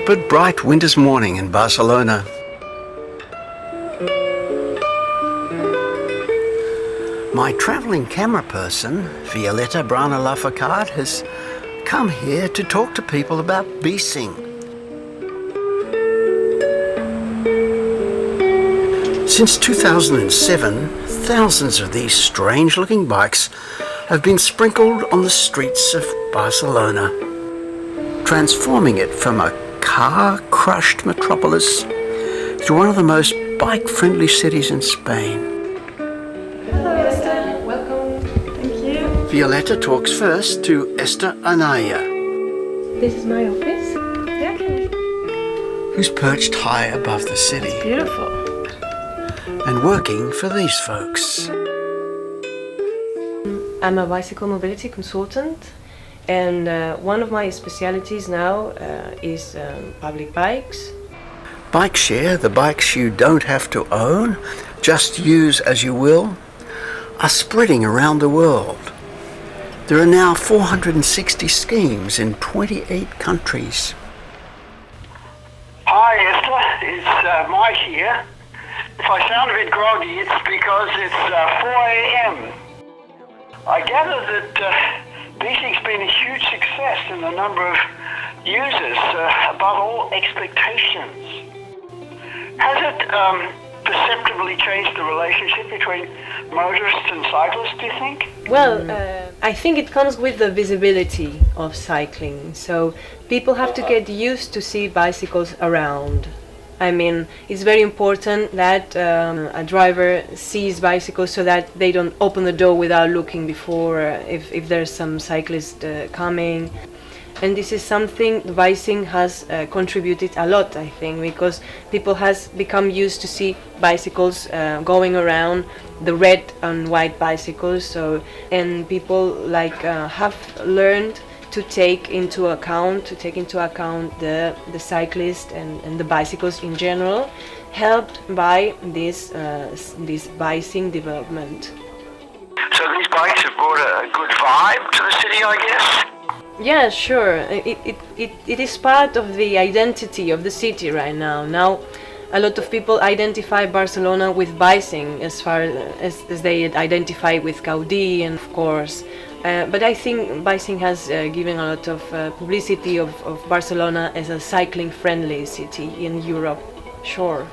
stupid, bright winter's morning in Barcelona. My travelling camera person, Violeta Brana-Lafourcade, has come here to talk to people about Bicing. Since 2007, thousands of these strange-looking bikes have been sprinkled on the streets of Barcelona, transforming it from a car-crushed metropolis to one of the most bike-friendly cities in Spain. Hello Esther, welcome. Thank you. Violeta talks first to Esther Anaya, This is my office. Yeah, who's perched high above the city beautiful. and working for these folks. I'm a bicycle mobility consultant, and one of my specialities now is public bikes. Bike share, the bikes you don't have to own, just use as you will, are spreading around the world. There are now 460 schemes in 28 countries. Hi Esther, it's Mike here. If I sound a bit groggy, it's because it's 4 a.m. I gather that Bicing's been a huge success in the number of users, above all expectations. Has it perceptibly changed the relationship between motorists and cyclists, do you think? Well, I think it comes with the visibility of cycling. So people have to get used to see bicycles around. I mean, it's very important that a driver sees bicycles so that they don't open the door without looking before if there's some cyclist coming. And this is something Bicing has contributed a lot, I think, because people has become used to see bicycles going around, the red and white bicycles. So, and people have learned to take into account the cyclists and the bicycles in general, helped by this Bicing development. So these bikes have brought a good vibe to the city, I guess? Yeah, sure. It is part of the identity of the city right now. Now, a lot of people identify Barcelona with Bicing as far as they identify with Gaudí, and of course. But I think Bicing has given a lot of publicity of Barcelona as a cycling-friendly city in Europe, sure.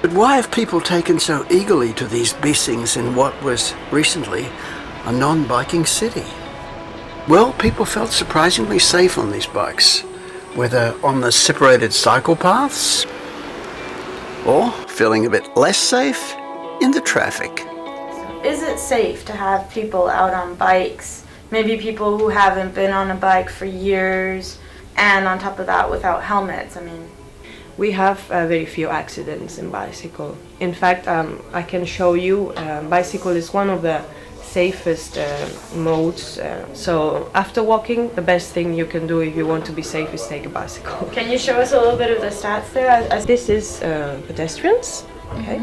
But why have people taken so eagerly to these Bicings in what was recently a non-biking city? Well, people felt surprisingly safe on these bikes, whether on the separated cycle paths or feeling a bit less safe in the traffic. Is it safe to have people out on bikes? Maybe people who haven't been on a bike for years, and on top of that without helmets. I mean, We have very few accidents in bicycle. In fact, I can show you, bicycle is one of the safest modes. So after walking, the best thing you can do if you want to be safe is take a bicycle. can you show us a little bit of the stats there? This is pedestrians. Okay.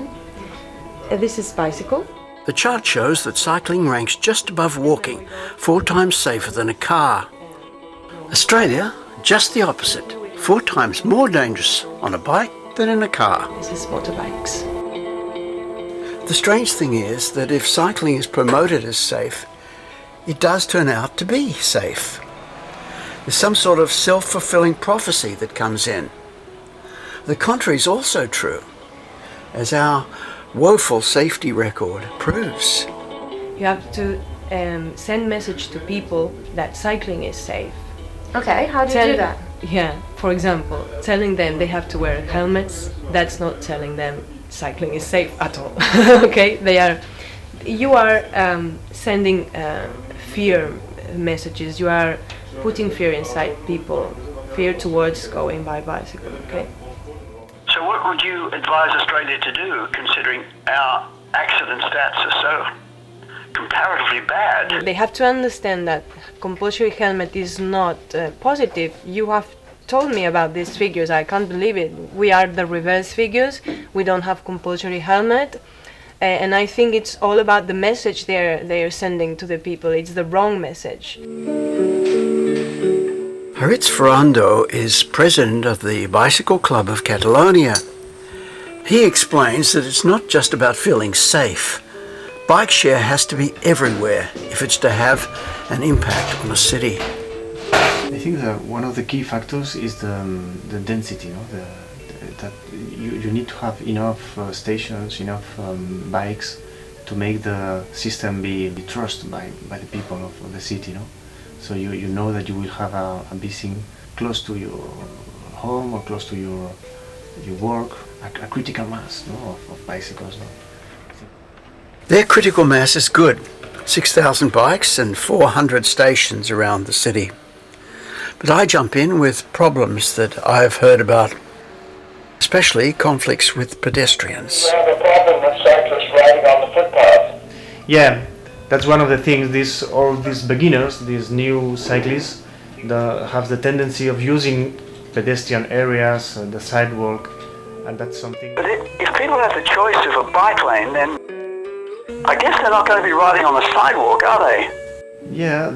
This is bicycle. The chart shows that cycling ranks just above walking, 4 times safer than a car. Australia, just the opposite, 4 times more dangerous on a bike than in a car. This is motorbikes. The strange thing is that if cycling is promoted as safe, it does turn out to be safe. There's some sort of self-fulfilling prophecy that comes in. The contrary is also true, as our woeful safety record proves. You have to send message to people that cycling is safe. Okay, how do you do that? Yeah, for example, telling them they have to wear helmets, that's not telling them cycling is safe at all. Okay, you are sending fear messages, you are putting fear inside people, fear towards going by bicycle, okay? So what would you advise Australia to do, considering our accident stats are so comparatively bad? They have to understand that compulsory helmet is not positive. You have told me about these figures, I can't believe it. We are the reverse figures, we don't have compulsory helmet. And I think it's all about the message they're sending to the people. It's the wrong message. Aritz Ferrando is president of the Bicycle Club of Catalonia. He explains that it's not just about feeling safe. Bike share has to be everywhere if it's to have an impact on a city. I think that one of the key factors is the density. That you need to have enough stations, enough bikes to make the system be trusted by the people of the city. So you know that you will have a Bicing close to your home or close to your work, a critical mass of bicycles. Their critical mass is good, 6,000 bikes and 400 stations around the city. But I jump in with problems that I've heard about, especially conflicts with pedestrians. We have a problem with cyclists riding on the footpath. Yeah, that's one of the things. All these beginners, these new cyclists, have the tendency of using pedestrian areas, the sidewalk, and that's something. But if people have the choice of a bike lane, then I guess they're not going to be riding on the sidewalk, are they? Yeah,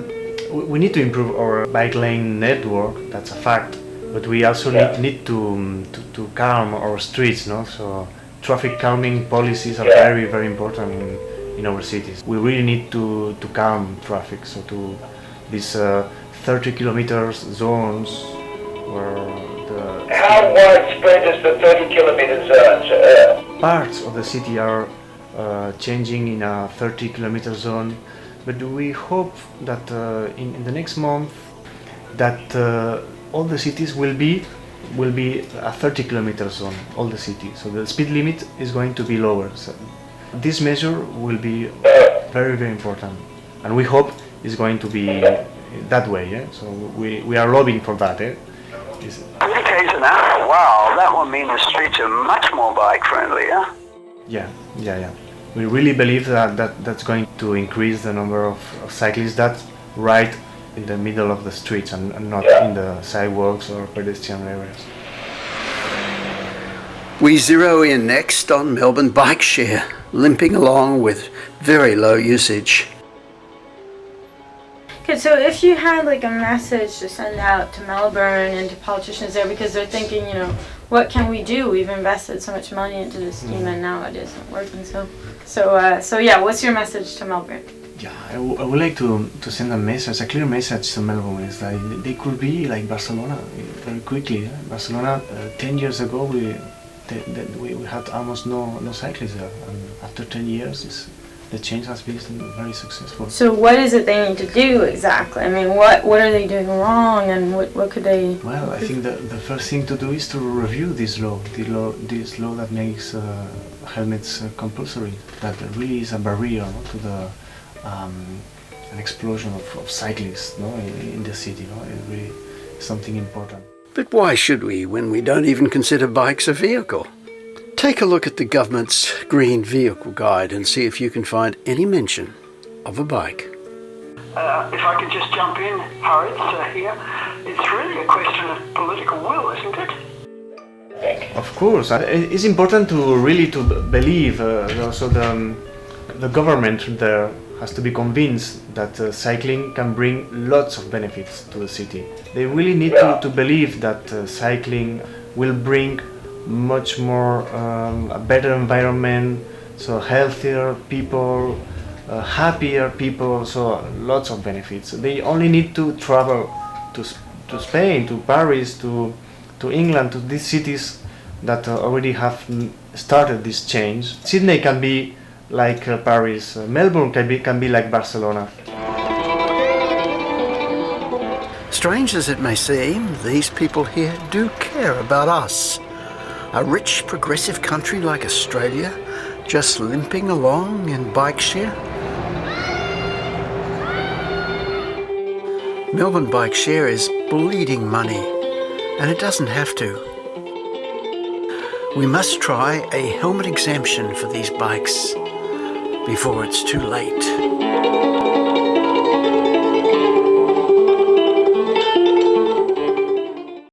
we need to improve our bike lane network, that's a fact. But we also need to calm our streets, So traffic calming policies are very, very important in our cities. We really need to calm traffic, so to these 30 kilometers zones where the... How widespread is the 30 kilometer zone? Parts of the city are changing in a 30 kilometer zone, but we hope that in the next month that all the cities will be a 30 kilometer zone, all the cities. So the speed limit is going to be lower. So this measure will be very, very important, and we hope it's going to be that way. Yeah? So we are lobbying for that. 30 k's an hour. Wow, that will mean the streets are much more bike friendly, huh? Yeah. We really believe that's going to increase the number of cyclists that ride in the middle of the streets and not in the sidewalks or pedestrian areas. We zero in next on Melbourne bike share, limping along with very low usage. Okay, so if you had like a message to send out to Melbourne and to politicians there, because they're thinking, what can we do? We've invested so much money into this scheme and now it isn't working. So yeah, what's your message to Melbourne? Yeah, I would like to send a clear message to Melbourne, is that they could be like Barcelona very quickly. Barcelona, 10 years ago, we had almost no cyclists there, and after 10 years, the change has been very successful. So what is it they need to do exactly? I mean, what are they doing wrong, and what could they... Well, I think the first thing to do is to review this law that makes helmets compulsory. That really is a barrier to the an explosion of cyclists in the city. It really is something important. But why should we when we don't even consider bikes a vehicle? Take a look at the government's Green Vehicle Guide and see if you can find any mention of a bike. If I could just jump in, Haritz, here, it's really a question of political will, isn't it? Of course, it's important to really believe. Also, the government there has to be convinced that cycling can bring lots of benefits to the city. They really need to believe that cycling will bring much more a better environment, so healthier people, happier people, so lots of benefits. They only need to travel to Spain, to Paris, to England, to these cities that already have started this change. Sydney can be like Paris, Melbourne can be like Barcelona. Strange as it may seem, these people here do care about us. A rich, progressive country like Australia, just limping along in bike share? Melbourne bike share is bleeding money, and it doesn't have to. We must try a helmet exemption for these bikes before it's too late.